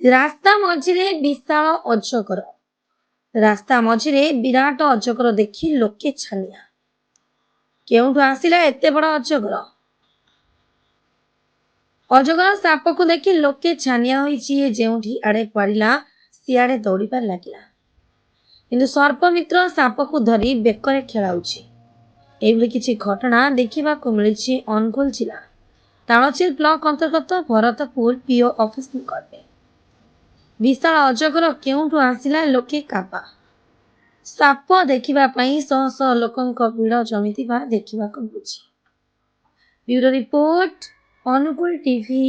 ରାସ୍ତା ମଝିରେ ବିଶାଳ ଅଜଗର। ରାସ୍ତା ମଝିରେ ବିରାଟ ଅଜଗର ଦେଖି ଲୋକେ ଛାନିଆ। କେଉଁଠୁ ଆସିଲା ଏତେ ବଡ଼ ଅଜଗର? ଅଜଗର ସାପକୁ ଦେଖି ଲୋକେ ଛାନିଆ ହୋଇ ଯିଏ ଯେଉଁଠି ଆଡ଼େ ପାରିଲା ସିଆଡ଼େ ଦୌଡ଼ିବାରେ ଲାଗିଲା। କିନ୍ତୁ ସର୍ପମିତ୍ର ସାପକୁ ଧରି ବେକରେ ଖେଳାଉଛି। ଏଭଳି କିଛି ଘଟଣା ଦେଖିବାକୁ ମିଳିଛି ଅନୁଗୁଳ ଜିଲ୍ଲା ତାଳଚେର ବ୍ଲକ ଅନ୍ତର୍ଗତ ଭରତପୁର ପିଓ ଅଫିସ ନିକଟରେ। ବିଶାଳ ଅଜଗର କେଉଁଠୁ ଆସିଲା ଲୋକେ କାବା। ସାପ ଦେଖିବା ପାଇଁ ଶହ ଶହ ଲୋକଙ୍କ ଭିଡ଼ ଜମିଥିବା ଦେଖିବାକୁ ମିଳୁଛି। Bureau report Angul TV.